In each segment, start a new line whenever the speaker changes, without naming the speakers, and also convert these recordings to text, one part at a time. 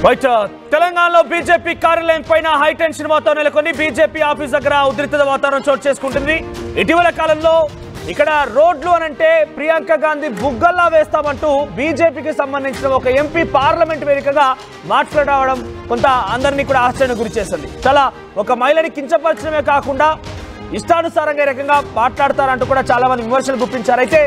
Right తెలంగాణలో BJP కార్యాలయం పైన హై టెన్షన్ వాతావరణం నెలకొని బీజేపీ ఆఫీస్ దగ్గర ఉద్రిక్త వాతావరణం చోటు చేసుకుంటుంది. ఇటీవల కాలంలో ఇక్కడ రోడ్లు అనంటే ప్రియాంక గాంధీ బుగ్గల్లా వేస్తామంటూ బీజేపీకి సంబంధించిన ఒక ఎంపీ పార్లమెంట్ వేదికగా మాట్లాడడం కొంత అందరినీ కూడా ఆశ్చర్యానికి గురి చేస్తుంది. చాలా ఒక మహిళని కించపరచడమే కాకుండా ఇష్టానుసారంగా ఈ రకంగా మాట్లాడతారంటూ కూడా చాలా మంది విమర్శలు గుప్పించారు. అయితే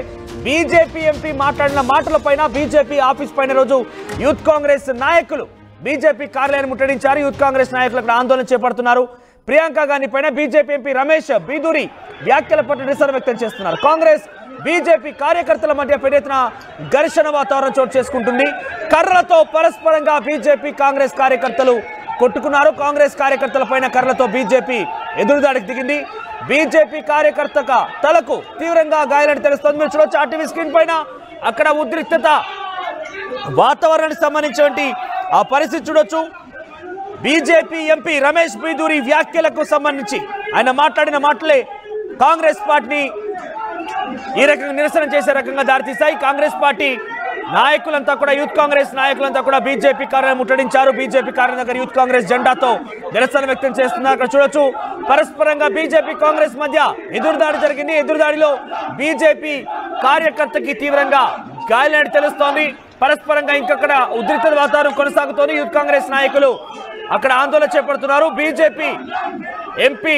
బీజేపీ ఎంపీ మాట్లాడిన మాటలపైన బీజేపీ ఆఫీస్ పైన రోజు యూత్ కాంగ్రెస్ నాయకులు బీజేపీ కార్యాలయాన్ని ముట్టడించారు. యూత్ కాంగ్రెస్ నాయకులు అక్కడ ఆందోళన చేపడుతున్నారు. ప్రియాంక గాంధీ పైన బీజేపీ ఎంపీ రమేష్ బీదూరి వ్యాఖ్యల పట్ల నిరసన వ్యక్తం చేస్తున్నారు. కాంగ్రెస్ బీజేపీ కార్యకర్తల మధ్య పెద్ద ఎత్తున ఘర్షణ వాతావరణం చోటు చేసుకుంటుంది. కర్రలతో పరస్పరంగా బీజేపీ కాంగ్రెస్ కార్యకర్తలు కొట్టుకున్నారు. కాంగ్రెస్ కార్యకర్తల పైన కర్రలతో బీజేపీ ఎదురుదాడికి దిగింది. బీజేపీ కార్యకర్త తలకు తీవ్రంగా గాయాలని తెలుస్తోంది. మీరు చూడొచ్చు ఆర్టీవీ స్క్రీన్ పైన అక్కడ ఉద్రిక్తత వాతావరణానికి సంబంధించినటువంటి ఆ పరిస్థితి చూడొచ్చు. బీజేపీ ఎంపీ రమేష్ బీదూరి వ్యాఖ్యలకు సంబంధించి ఆయన మాట్లాడిన మాటలే కాంగ్రెస్ పార్టీని ఈ రకంగా నిరసన చేసే రకంగా దారితీశాయి. కాంగ్రెస్ పార్టీ నాయకులంతా కూడా యూత్ కాంగ్రెస్ నాయకులంతా కూడా బీజేపీ కార్యాలయం ముట్టడించారు. బీజేపీ కార్యాలయం దగ్గర యూత్ కాంగ్రెస్ జెండాతో నిరసన వ్యక్తం చేస్తున్నారు. అక్కడ చూడొచ్చు పరస్పరంగా బీజేపీ కాంగ్రెస్ మధ్య ఎదురుదాడి జరిగింది. ఎదురుదాడిలో బీజేపీ కార్యకర్తకి తీవ్రంగా గాయాలని తెలుస్తోంది. పరస్పరంగా ఇంకక్కడ ఉద్రిక్త వాతావరణం కొనసాగుతోంది. యూత్ కాంగ్రెస్ నాయకులు అక్కడ ఆందోళన చేపడుతున్నారు. బీజేపీ ఎంపీ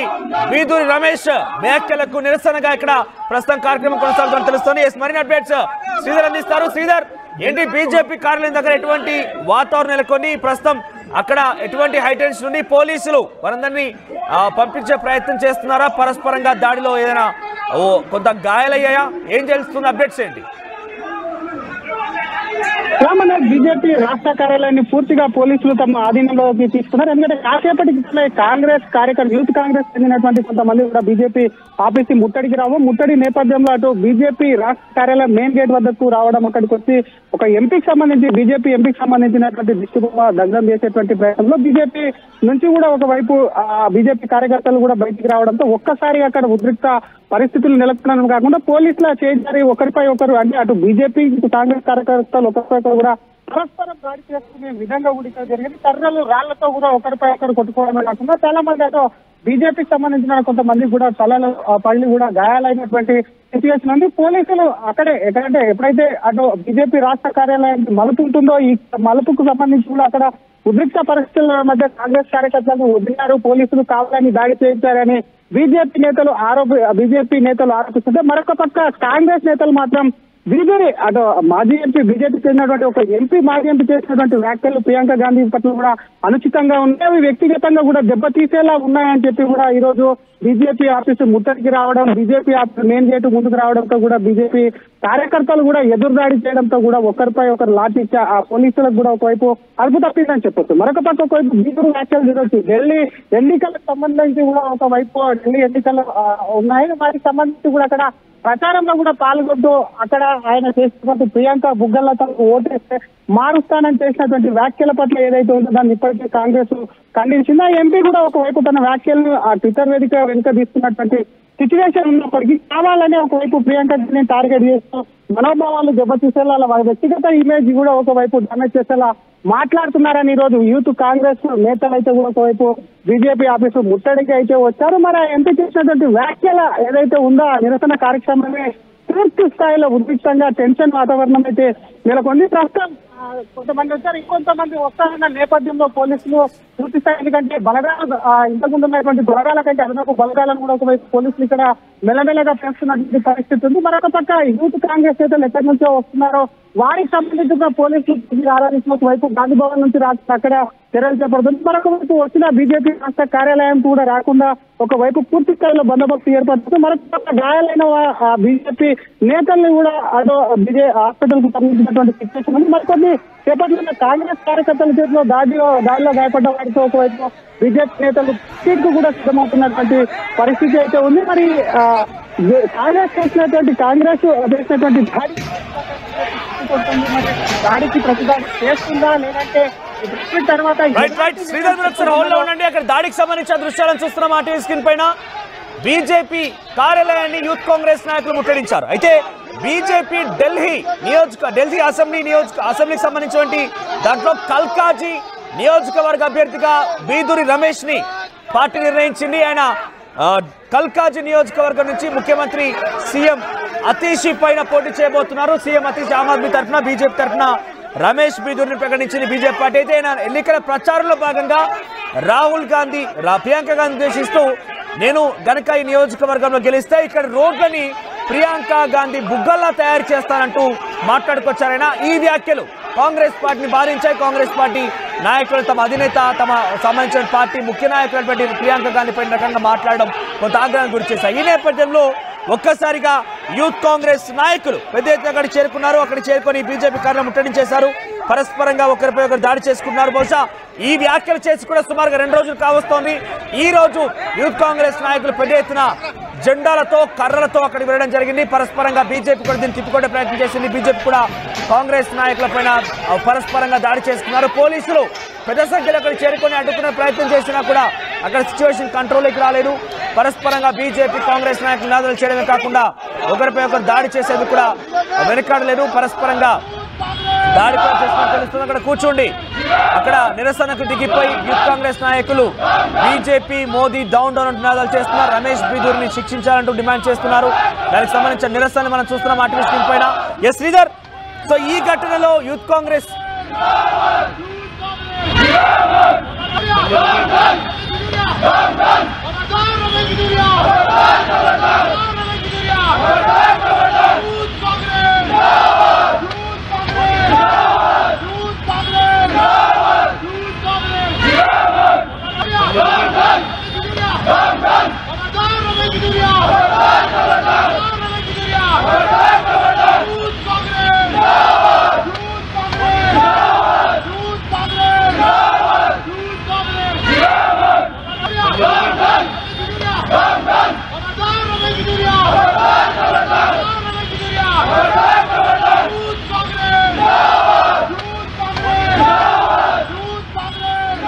బీదూరి రమేష్ వ్యాఖ్యలకు నిరసనగా ఇక్కడ ప్రస్తుతం కార్యక్రమం కొనసాగుతుందని తెలుస్తోంది. మరిన్ని అప్డేట్స్ శ్రీధర్ అందిస్తారు. శ్రీధర్, ఏంటి బీజేపీ కార్యాలయం దగ్గర ఎటువంటి వాతావరణం నెలకొని ప్రస్తుతం అక్కడ ఎటువంటి హైటెన్షన్ ఉంది? పోలీసులు వారందరినీ పంపించే ప్రయత్నం చేస్తున్నారా? పరస్పరంగా దాడిలో ఏదైనా కొంత గాయాలయ్యాయా? ఏం తెలుస్తుంది? అప్డేట్స్ ఏంటి?
బీజేపీ రాష్ట్ర కార్యాలయాన్ని పూర్తిగా పోలీసులు తమ ఆధీనంలోకి తీసుకున్నారు. ఎందుకంటే కాసేపటికి కాంగ్రెస్ కార్యకర్తలు యూత్ కాంగ్రెస్ చెందినటువంటి కొంతమంది కూడా బీజేపీ ఆఫీస్ ముట్టడికి ముట్టడి నేపథ్యంలో అటు బీజేపీ రాష్ట్ర కార్యాలయం మెయిన్ గేట్ వద్దకు రావడం, అక్కడికి వచ్చి ఒక ఎంపీకి సంబంధించి బీజేపీ ఎంపీకి సంబంధించినటువంటి దిష్టిబొమ్మ దగ్ధం చేసేటువంటి ప్రయత్నంలో బీజేపీ నుంచి కూడా ఒకవైపు బీజేపీ కార్యకర్తలు కూడా బయటికి రావడంతో ఒక్కసారి అక్కడ ఉద్రిక్త పరిస్థితులు నెలకొనడం కాకుండా పోలీసుల చేజారి ఒకరిపై ఒకరు అంటే అటు బీజేపీ కాంగ్రెస్ కార్యకర్తలు ఒకరిపై కూడా పరస్పరం దాడి చేసుకునే విధంగా కూడా జరిగింది. కర్రలు రాళ్లతో కూడా ఒకరిపై ఒకరు కొట్టుకోవడమే కాకుండా చాలా మంది అటు బీజేపీకి సంబంధించిన కొంతమంది కూడా తలలు పళ్ళు కూడా గాయాలైనటువంటి సిచ్యువేషన్ ఉంది. పోలీసులు అక్కడే ఎక్కడంటే ఎప్పుడైతే అటు బీజేపీ రాష్ట్ర కార్యాలయానికి మలుపు ఉంటుందో ఈ మలుపుకు సంబంధించి కూడా అక్కడ ఉద్రిక్త పరిస్థితుల మధ్య కాంగ్రెస్ కార్యకర్తలు వదిలినారు, పోలీసులు కావాలని దాడి చేయించారని బీజేపీ నేతలు ఆరోపిస్తుంటే, మరొక పక్క కాంగ్రెస్ నేతలు మాత్రం బీజేపీ అటు మాజీ ఎంపీ బీజేపీకి చెందినటువంటి ఒక ఎంపీ మాజీ ఎంపీ చేసినటువంటి వ్యాఖ్యలు ప్రియాంక గాంధీ పట్ల కూడా అనుచితంగా ఉన్నాయి, అవి వ్యక్తిగతంగా కూడా దెబ్బతీసేలా ఉన్నాయని చెప్పి కూడా ఈ రోజు బీజేపీ ఆఫీసు ముట్టడికి రావడం, బీజేపీ ఆఫీసు మెయిన్ గేట్ ముందుకు రావడంతో కూడా బీజేపీ కార్యకర్తలు కూడా ఎదురుదాడి చేయడంతో కూడా ఒకరిపై ఒకరు లాఠీ ఆ పోలీసులకు కూడా ఒకవైపు అదుపు తప్పిందని చెప్పొచ్చు. మరొక పక్క ఒకవైపు బీజేపీ వ్యాఖ్యలు చూడొచ్చు. ఢిల్లీ ఎన్నికలకు సంబంధించి కూడా ఒకవైపు ఢిల్లీ ఎన్నికలు ఉన్నాయి, వాటికి సంబంధించి కూడా అక్కడ ప్రచారంలో కూడా పాల్గొంటూ అక్కడ ఆయన చేసినటువంటి ప్రియాంక బుగ్గల్లా తనకు ఓటేస్తే మారుస్తానని చేసినటువంటి వ్యాఖ్యల పట్ల ఏదైతే ఉందో దాన్ని ఇప్పటికే కాంగ్రెస్ ఖండించింది. ఆ ఎంపీ కూడా ఒకవైపు తన వ్యాఖ్యలను ఆ ట్విట్టర్ వేదిక వెనుక తీసుకున్నటువంటి సిచ్యువేషన్ ఉన్నప్పటికీ కావాలని ఒకవైపు ప్రియాంక టార్గెట్ చేస్తూ మనోభావాలు దెబ్బతీసేలా వాళ్ళ వ్యక్తిగత ఇమేజ్ కూడా ఒకవైపు డ్యామేజ్ చేసేలా మాట్లాడుతున్నారని ఈ రోజు యూత్ కాంగ్రెస్ నేతలు అయితే కూడా ఒకవైపు బీజేపీ ఆఫీసు ముట్టడికి అయితే వచ్చారు. మరి ఎంపీ చేసినటువంటి వ్యాఖ్యల ఏదైతే ఉందో ఆ నిరసన కార్యక్రమమే పూర్తి స్థాయిలో ఉద్రిక్తంగా టెన్షన్ వాతావరణం అయితే నెలకొంది. ప్రస్తుతం కొంతమంది వచ్చారు, ఇంకొంతమంది వస్తారన్న నేపథ్యంలో పోలీసులు పూర్తి స్థాయి ఎందుకంటే బలగాలు ఇంతకుముందు ఉన్నటువంటి బలగాల కంటే అదనపు బలగాలను కూడా ఒకవైపు పోలీసులు ఇక్కడ మెల్లమెల్లగా పెంచుతున్నటువంటి పరిస్థితి ఉంది. మరొక పక్క యూత్ కాంగ్రెస్ నేతలు ఎక్కడి నుంచో వస్తున్నారో వారికి సంబంధించిన పోలీసులు ఆరాధించిన వైపు గాంధీ భవన్ నుంచి అక్కడ చర్యలు చేపడుతుంది. మరొక వైపు వచ్చిన బీజేపీ రాష్ట్ర కార్యాలయం కూడా రాకుండా ఒకవైపు పూర్తి స్థాయిలో బందోబస్తు ఏర్పడుతుంది. మరొక పక్క గాయాలైన బీజేపీ నేతల్ని కూడా అటు హాస్పిటల్ కు సంబంధించినటువంటి సిచ్యువేషన్ ఉంది. మరికొన్ని చేపట్టిన కాంగ్రెస్ కార్యకర్తల చేతిలో దాడిలో గాయపడ్డ వారితో ఒకవైపు బీజేపీ నేతలు సీట్కు కూడా సిద్ధమవుతున్నటువంటి పరిస్థితి అయితే ఉంది. మరి కాంగ్రెస్ చేసినటువంటి దాడికి ప్రతిదాడి చేస్తుందా లేదంటే తర్వాత
అక్కడ దాడికి సంబంధించిన దృశ్యాలను చూస్తున్నాం ఆ టీవీ స్క్రీన్ పైన. బీజేపీ కార్యాలయాన్ని యూత్ కాంగ్రెస్ నాయకులు ముట్టడించారు. అయితే బీజేపీ ఢిల్లీ అసెంబ్లీకి సంబంధించినటువంటి దాంట్లో కల్కాజీ నియోజకవర్గ అభ్యర్థిగా బీదూరి రమేష్ ని పార్టీ నిర్ణయించింది. ఆయన కల్కాజీ నియోజకవర్గం నుంచి ముఖ్యమంత్రి సీఎం అతీషి పైన పోటీ చేయబోతున్నారు. సీఎం అతీష్ ఆమ్ ఆద్మీ తరఫున, బీజేపీ తరఫున రమేష్ బీదూరిని ప్రకటించింది బీజేపీ పార్టీ. అయితే ఆయన ఎన్నికల ప్రచారంలో భాగంగా రాహుల్ గాంధీ, ప్రియాంక గాంధీ ఉద్దేశిస్తూ నేను గనక ఈ నియోజకవర్గంలో గెలిస్తే ఇక్కడ రోడ్లని ప్రియాంక గాంధీ బుగ్గల్లా తయారు చేస్తానంటూ మాట్లాడుకొచ్చారైనా. ఈ వ్యాఖ్యలు కాంగ్రెస్ పార్టీని బాధించాయి. కాంగ్రెస్ పార్టీ నాయకులు తమ అధినేత, తమ సంబంధించిన పార్టీ ముఖ్య నాయకులైనటువంటి ప్రియాంక గాంధీ పైన రకంగా మాట్లాడడం కొంత ఆగ్రహానికి గురి చేశాయి. ఈ నేపథ్యంలో ఒక్కసారిగా యూత్ కాంగ్రెస్ నాయకులు పెద్ద ఎత్తున అక్కడికి చేరుకున్నారు. అక్కడికి చేరుకొని బీజేపీ కార్యాలయం ముట్టడించేశారు. పరస్పరంగా ఒకరిపై ఒకరు దాడి చేసుకున్నారు. బహుశా ఈ వ్యాఖ్యలు చేసి కూడా సుమారుగా 2 రోజులు కావస్తోంది. ఈ రోజు యూత్ కాంగ్రెస్ నాయకులు పెద్ద ఎత్తున జెండాలతో, కర్రలతో అక్కడికి వెళ్ళడం జరిగింది. పరస్పరంగా బీజేపీ కూడా దీన్ని తిప్పుకొనే ప్రయత్నం చేసింది. బీజేపీ కూడా కాంగ్రెస్ నాయకుల పైన పరస్పరంగా దాడి చేసుకున్నారు. పోలీసులు పెద్ద సంఖ్యలో అక్కడ చేరుకొని అడ్డుకునే ప్రయత్నం చేసినా కూడా అక్కడ సిచ్యువేషన్ కంట్రోల్లోకి రాలేదు. పరస్పరంగా బీజేపీ కాంగ్రెస్ నాయకులు నినాదాలు చేయడమే కాకుండా ఒకరిపై ఒకరు దాడి చేసేందుకు కూడా వెనకాడలేదు. పరస్పరంగా దాడి కూడా చేస్తున్నట్టు తెలుస్తుంది. అక్కడ కూర్చోండి, అక్కడ నిరసనకు దిగిపోయి యూత్ కాంగ్రెస్ నాయకులు బీజేపీ మోదీ డౌన్ డౌన్ అంటూ నినాదాలు చేస్తున్నారు. రమేష్ బీదూరిని శిక్షించాలంటూ డిమాండ్ చేస్తున్నారు. దానికి సంబంధించిన నిరసన మనం చూస్తున్నాం ఆర్టిస్ట్ స్క్రీన్ పైన. ఎస్ శ్రీధర్, సో ఈ ఘటనలో యూత్ కాంగ్రెస్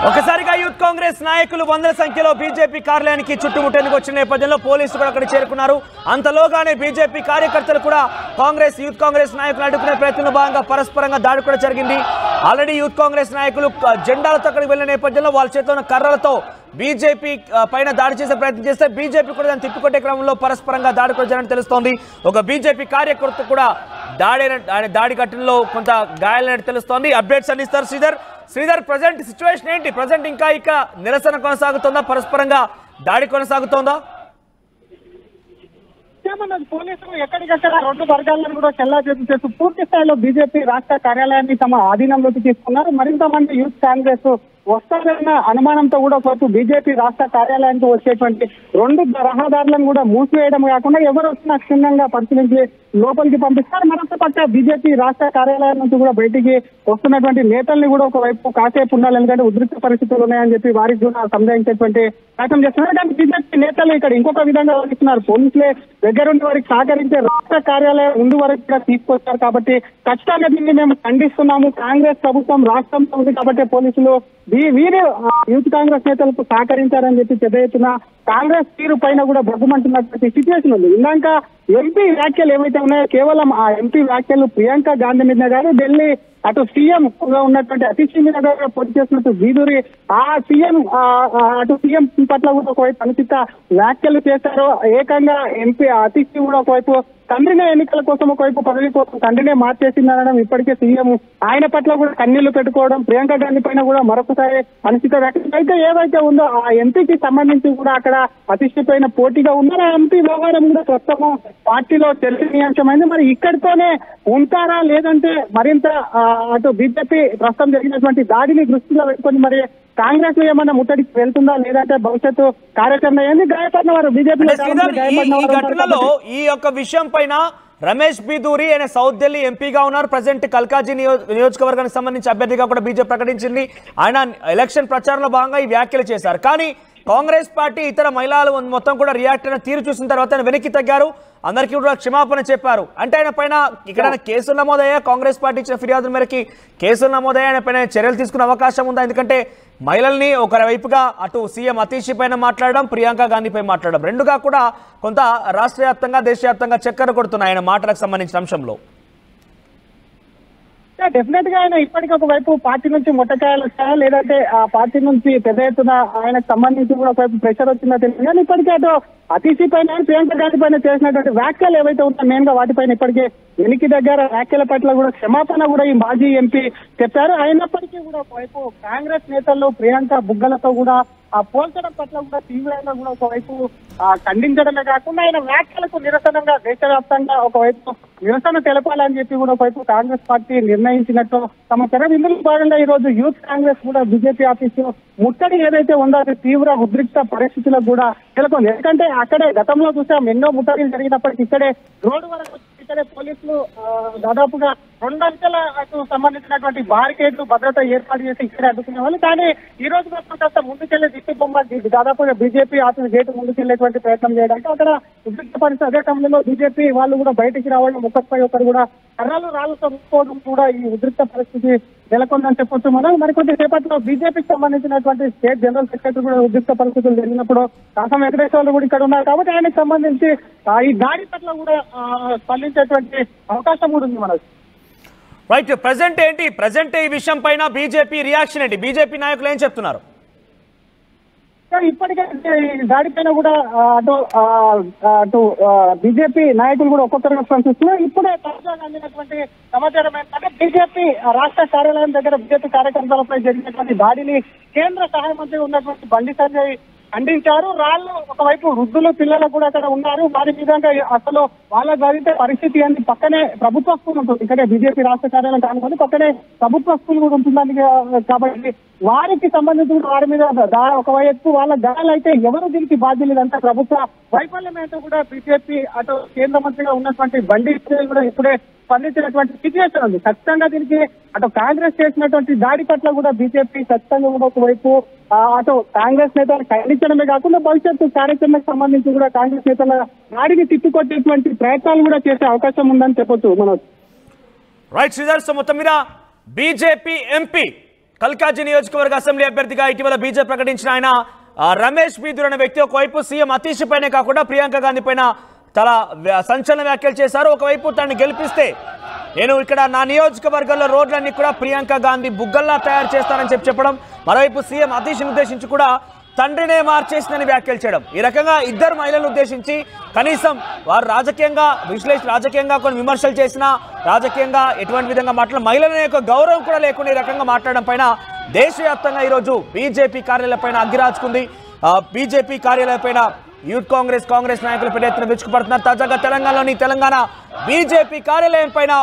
ఒకసారిగా యూత్ కాంగ్రెస్ నాయకులు వందల సంఖ్యలో బీజేపీ కార్యాలయానికి చుట్టుముట్టేందుకు వచ్చిన నేపథ్యంలో పోలీసులు కూడా అక్కడ చేరుకున్నారు. అంతలోగానే బీజేపీ కార్యకర్తలు కూడా యూత్ కాంగ్రెస్ నాయకులు అడ్డుకునే ప్రయత్నంలో భాగంగా పరస్పరంగా దాడి కూడా జరిగింది. ఆల్రెడీ యూత్ కాంగ్రెస్ నాయకులు జెండాలతో అక్కడికి వెళ్లిన నేపథ్యంలో వాళ్ళ చేతిలో ఉన్న కర్రలతో బీజేపీ పైన దాడి చేసే ప్రయత్నం చేస్తే బీజేపీ కూడా దాన్ని తిప్పికొట్టే క్రమంలో పరస్పరంగా దాడి కూడా జరగడం తెలుస్తోంది. ఒక బీజేపీ కార్యకర్త కూడా దాడి ఘటనలో కొంత గాయాలైనట్టు తెలుస్తోంది. అప్డేట్స్ అందిస్తారు శ్రీధర్. ప్రజెంట్ సిచ్యువేషన్ ఏంటి? ప్రజెంట్ ఇంకా నిరసన కొనసాగుతుందా? పరస్పరంగా దాడి కొనసాగుతోందా?
పోలీసులు ఎక్కడికక్కడ 2 వర్గాలను కూడా చెల్లాచెదురు చేస్తూ పూర్తి స్థాయిలో బీజేపీ రాష్ట్ర కార్యాలయాన్ని తమ ఆధీనంలోకి తీసుకున్నారు. మరింత మంది యూత్ కాంగ్రెస్ వస్తారన్న అనుమానంతో కూడా ఒకవైపు బీజేపీ రాష్ట్ర కార్యాలయానికి వచ్చేటువంటి 2 రహదారులను కూడా మూసివేయడం కాకుండా ఎవరు వచ్చినా క్షుణ్ణంగా పరిశీలించి లోపలికి పంపిస్తారు. మరొక పక్క బీజేపీ రాష్ట్ర కార్యాలయం నుంచి కూడా బయటికి వస్తున్నటువంటి నేతల్ని కూడా ఒకవైపు కాసేపు ఉండాలి, ఎందుకంటే ఉద్రిక్త పరిస్థితులు ఉన్నాయని చెప్పి వారికి కూడా సందేహించేటువంటి ప్రయత్నం చేస్తున్నారు. కానీ బీజేపీ నేతలు ఇక్కడ ఇంకొక విధంగా వహిస్తున్నారు. పోలీసులే దగ్గరుండి వారికి సహకరించే రాష్ట్ర కార్యాలయం ముందు వరకు కూడా తీసుకొచ్చారు. కాబట్టి ఖచ్చితంగా దీన్ని మేము ఖండిస్తున్నాము. కాంగ్రెస్ ప్రభుత్వం రాష్ట్రంలో ఉంది కాబట్టి పోలీసులు వీరు యూత్ కాంగ్రెస్ నేతలకు సహకరించారని చెప్పి పెద్ద ఎత్తున కాంగ్రెస్ తీరు పైన కూడా బొగ్గమంటున్నటువంటి సిచ్యువేషన్ ఉంది. ఇందాక ఎంపీ వ్యాఖ్యలు ఏవైతే ఉన్నాయో కేవలం ఆ ఎంపీ వ్యాఖ్యలు ప్రియాంక గాంధీ మీద గారు, ఢిల్లీ అటు సీఎం గా ఉన్నటువంటి అతిషి మీద గారు పోటీ చేసినట్టు బీదూరి ఆ సీఎం అటు సీఎం పట్ల కూడా ఒకవైపు అనుచిత వ్యాఖ్యలు చేశారు. ఏకంగా ఎంపీ అతిషి కూడా ఒకవైపు తండ్రినే ఎన్నికల కోసం ఒకవైపు పదవి కోసం తండ్రినే మార్చేసిందనడం, ఇప్పటికే సీఎం ఆయన పట్ల కూడా కన్నీళ్లు పెట్టుకోవడం, ప్రియాంక గాంధీ పైన కూడా మరొకసారి అనుచిత వ్యాఖ్యలు అయితే ఏవైతే ఉందో ఆ ఎంపీకి సంబంధించి కూడా అక్కడ అతిష్టి పైన పోటీగా ఉన్నారు. ఆ ఎంపీ వ్యవహారం కూడా ప్రస్తుతం పార్టీలో చర్చనీయాంశమైంది. మరి ఇక్కడితోనే ఉంటారా లేదంటే మరింత అటు బీజేపీ ప్రస్తుతం జరిగినటువంటి దాడిని దృష్టిలో పెట్టుకొని మరి కాంగ్రెస్ ఏమన్నా ముట్టడికి వెళ్తుందా లేదంటే భవిష్యత్తు కార్యాచరణ ఏంది? గాయపడిన వారు బీజేపీ
ఘటనలో ఈ యొక్క విషయం పైన రమేష్ బీదూరి ఆయన సౌత్ ఢిల్లీ ఎంపీగా ఉన్నారు. ప్రజెంట్ కల్కాజీ నియోజకవర్గానికి సంబంధించి అభ్యర్థిగా కూడా బీజేపీ ప్రకటించింది. ఆయన ఎలక్షన్ ప్రచారంలో భాగంగా ఈ వ్యాఖ్యలు చేశారు. కానీ కాంగ్రెస్ పార్టీ ఇతర మహిళలు మొత్తం కూడా రియాక్ట్ అయిన తీరు చూసిన తర్వాత ఆయన వెనక్కి తగ్గారు. అందరికీ కూడా క్షమాపణ చెప్పారు. అంటే ఆయన పైన ఇక్కడ కేసులు నమోదయ్యా? కాంగ్రెస్ పార్టీ ఇచ్చిన ఫిర్యాదుల మేరకి కేసులు నమోదయ్యా? ఆయన పైన చర్యలు తీసుకునే అవకాశం ఉందా? ఎందుకంటే మహిళల్ని ఒక వైపుగా అటు సీఎం అతీషి పైన మాట్లాడడం, ప్రియాంక గాంధీపై మాట్లాడడం రెండుగా కూడా కొంత రాష్ట్ర వ్యాప్తంగా దేశవ్యాప్తంగా చక్కర కొడుతున్నాయి ఆయన మాటలకు సంబంధించిన అంశంలో.
డెఫినెట్ గా ఆయన ఇప్పటికీ ఒకవైపు పార్టీ నుంచి మొట్టకాయలు వచ్చాయా లేదంటే ఆ పార్టీ నుంచి పెద్ద ఎత్తున ఆయనకు సంబంధించి కూడా ఒకవైపు ప్రెషర్ వచ్చిందో తెలియదు. కానీ ఇప్పటికే అటు అతిశీ పైన ప్రియాంక గాంధీ పైన చేసినటువంటి వ్యాఖ్యలు ఏవైతే ఉంటాయో మెయిన్ గా వాటిపైన ఇప్పటికే వెనికి దగ్గర వ్యాఖ్యల పట్ల కూడా క్షమాపణ కూడా ఈ మాజీ ఎంపీ చెప్పారు. అయినప్పటికీ కూడా ఒకవైపు కాంగ్రెస్ నేతల్లో ప్రియాంక బుగ్గలతో కూడా ఆ పోల్చడం పట్ల కూడా తీవ్రంగా కూడా ఒకవైపు ఖండించడమే కాకుండా ఆయన వ్యాఖ్యలకు నిరసనగా దేశవ్యాప్తంగా ఒకవైపు నిరసన తెలపాలని చెప్పి కూడా ఒకవైపు కాంగ్రెస్ పార్టీ నిర్ణయించినట్టు సమాచారం. ఇందులో భాగంగా ఈ రోజు యూత్ కాంగ్రెస్ కూడా బీజేపీ ఆఫీసు ముట్టడి ఏదైతే ఉందో అది తీవ్ర ఉద్రిక్త పరిస్థితులకు కూడా నెలకొంది. ఎందుకంటే అక్కడే గతంలో చూసాం ఎన్నో ముట్టడిలు జరిగినప్పటికీ ఇక్కడే రోడ్డు వరకు ఇక్కడే పోలీసులు దాదాపుగా 2 అంచెలకు సంబంధించినటువంటి బారికేడ్లు భద్రత ఏర్పాటు చేసి ఇక్కడే అడ్డుకునే వాళ్ళు. కానీ ఈ రోజు మాత్రం కాస్త ముందుకెళ్లే దిష్టి బొమ్మ దాదాపుగా బీజేపీ ఆఫీస్ గేటు ముందుకెళ్లేటువంటి ప్రయత్నం చేయడానికి అక్కడ ఉద్రిక్త పరిస్థితి. అదే సమయంలో బీజేపీ వాళ్ళు కూడా బయటికి రావడం ఒకరిపై ఒకరు కూడా కర్రలు రాళ్లతో ముట్టుకోవడం కూడా ఈ ఉద్రిక్త పరిస్థితి నెలకొందని చెప్పొచ్చు. మనం మరికొద్ది సేపట్లో బీజేపీకి సంబంధించినటువంటి స్టేట్ జనరల్ సెక్రటరీ కూడా ఉద్రిక్త పరిస్థితులు జరిగినప్పుడు కాసం వెంకటేశ్వర్లు కూడా ఇక్కడ ఉన్నారు కాబట్టి ఆయనకు సంబంధించి ఈ దాడి పట్ల కూడా స్పందించేటువంటి అవకాశం కూడా ఉంది మనకు.
రైట్, ప్రజెంట్ ఈ విషయం పైన బీజేపీ రియాక్షన్ ఏంటి? బీజేపీ నాయకులు ఏం చెప్తున్నారు?
ఇప్పటికే దాడిపైన కూడా అటు బీజేపీ నాయకులు కూడా ఒక్కొక్కరుగా స్పందిస్తున్నారు. ఇప్పుడే తాజాగా అందినటువంటి సమాచారం ఏంటంటే బీజేపీ రాష్ట్ర కార్యాలయం దగ్గర బీజేపీ కార్యకర్తలపై జరిగినటువంటి దాడిని కేంద్ర సహాయ మంత్రి ఉన్నటువంటి బండి సంజయ్ ఖండించారు. రాళ్ళు ఒకవైపు వృద్ధులు పిల్లలు కూడా అక్కడ ఉన్నారు. వారి విధంగా అసలు వాళ్ళ జరిగితే పరిస్థితి అని పక్కనే ప్రభుత్వ స్కూల్ ఉంటుంది. ఇక్కడే బీజేపీ రాష్ట్ర కార్యాలయం కానుకొని పక్కనే ప్రభుత్వ స్కూల్ కూడా ఉంటుందని కాబట్టి వారికి సంబంధించి వారి మీద ఒకవైపు వాళ్ళ గాయాలైతే ఎవరు దీనికి బాధ్యులు ఇదంతా ప్రభుత్వ వైఫల్యం ఏంటో కూడా బీజేపీ అటు కేంద్ర మంత్రిగా ఉన్నటువంటి బండి కూడా ఇప్పుడే స్పందించినటువంటి సిచ్యువేషన్ ఉంది. ఖచ్చితంగా దీనికి అటు కాంగ్రెస్ చేసినటువంటి దాడి పట్ల కూడా బీజేపీ ఖచ్చితంగా కూడా ఒకవైపు అటు కాంగ్రెస్ నేతలు ఖండించడమే కాకుండా భవిష్యత్తు కార్యక్రమానికి సంబంధించి కూడా కాంగ్రెస్ నేతల దాడిని తిప్పికొట్టేటువంటి ప్రయత్నాలు కూడా చేసే అవకాశం ఉందని చెప్పొచ్చు మనోజ్.
రైట్ శ్రీధర్, సో మొత్తం మీద బీజేపీ ఎంపీ కల్కాజీ నియోజకవర్గ అసెంబ్లీ అభ్యర్థిగా ఇటీవల బీజేపీ ప్రకటించిన ఆయన రమేష్ బీదూర్ అనే వ్యక్తి ఒకవైపు సీఎం అతీష్ పైనే కాకుండా ప్రియాంక గాంధీ పైన చాలా సంచలన వ్యాఖ్యలు చేశారు. ఒకవైపు తనని గెలిపిస్తే నేను ఇక్కడ నా నియోజకవర్గంలో రోడ్లన్నీ కూడా ప్రియాంక గాంధీ బుగ్గల్లా తయారు చేస్తానని చెప్పడం, మరోవైపు సీఎం అతీష్ని ఉద్దేశించి కూడా తండ్రినే మార్చేసిందని వ్యాఖ్యలు చేయడం. ఈ రకంగా ఇద్దరు మహిళలను ఉద్దేశించి కనీసం వారు రాజకీయంగా కొన్ని విమర్శలు చేసినా రాజకీయంగా ఎటువంటి విధంగా మాట్లాడిన మహిళల యొక్క గౌరవం కూడా లేకుండా ఈ రకంగా మాట్లాడడం పైన దేశవ్యాప్తంగా ఈరోజు బీజేపీ కార్యాలయం పైన అగ్గిరాచుకుంది. బీజేపీ కార్యాలయం పైన యూత్ కాంగ్రెస్ నాయకులు పెద్ద ఎత్తున విరుచుకుపడుతున్నారు. తాజాగా తెలంగాణ బీజేపీ కార్యాలయం పైన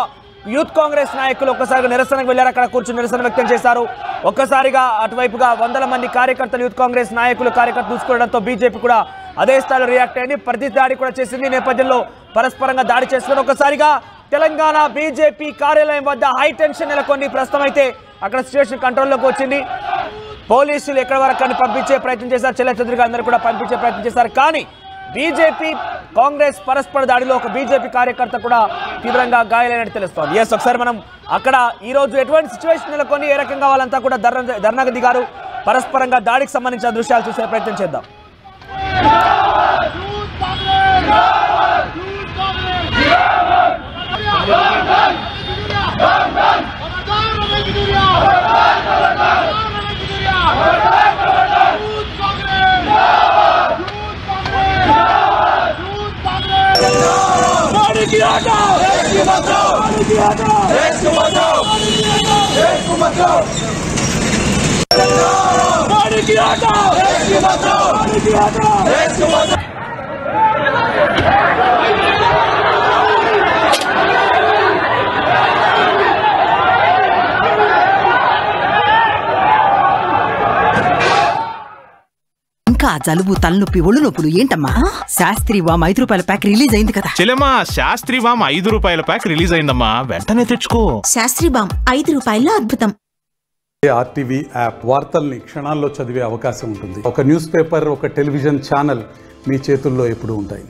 యూత్ కాంగ్రెస్ నాయకులు ఒక్కసారిగా నిరసనకు వెళ్లారు. అక్కడ కూర్చుని నిరసన వ్యక్తం చేశారు. ఒక్కసారిగా అటువైపుగా 100 మంది కార్యకర్తలు యూత్ కాంగ్రెస్ కార్యకర్తలు చూసుకోవడంతో బీజేపీ కూడా అదే స్థాయిలో రియాక్ట్ అయింది. ప్రతి దాడి కూడా చేసింది. నేపథ్యంలో పరస్పరంగా దాడి చేస్తున్నారు. ఒక్కసారిగా తెలంగాణ బీజేపీ కార్యాలయం వద్ద హై టెన్షన్ నెలకొని ప్రస్తుతం అయితే అక్కడ సిచ్యువేషన్ కంట్రోల్లోకి వచ్చింది. పోలీసులు ఎక్కడి వరకు పంపించే ప్రయత్నం చేశారు. చెల్లెచెదురుగా అందరూ కూడా పంపించే ప్రయత్నం చేశారు. కానీ బీజేపీ కాంగ్రెస్ పరస్పర దాడిలో ఒక బీజేపీ కార్యకర్త కూడా తీవ్రంగా గాయాలైనట్టు తెలుస్తోంది. ఎస్, ఒకసారి మనం అక్కడ ఈ రోజు ఎటువంటి సిచ్యువేషన్ నెలకొని ఏ రకంగా వాళ్ళంతా కూడా ధర్నాకు దిగారు, పరస్పరంగా దాడికి సంబంధించిన దృశ్యాలు చూసే ప్రయత్నం చేద్దాం.
ఇంకా జలుబు తలనొప్పి ఒళ్ళు నొప్పులు ఏంటమ్మా? శాస్త్రి వామ్ 5 రూపాయల ప్యాక్ రిలీజ్ అయింది కదా
చెల్లెమ్మా. శాస్త్రి వామ్ 5 రూపాయల ప్యాక్ రిలీజ్ అయిందమ్మా, వెంటనే తెచ్చుకో.
శాస్త్రి వామ్ 5 రూపాయల్లో అద్భుతం.
ఆర్టీవీ యాప్ వార్తల్ని క్షణాల్లో చదివే అవకాశం ఉంటుంది. ఒక న్యూస్ పేపర్, ఒక టెలివిజన్ ఛానల్ మీ చేతుల్లో ఎప్పుడూ ఉంటాయి.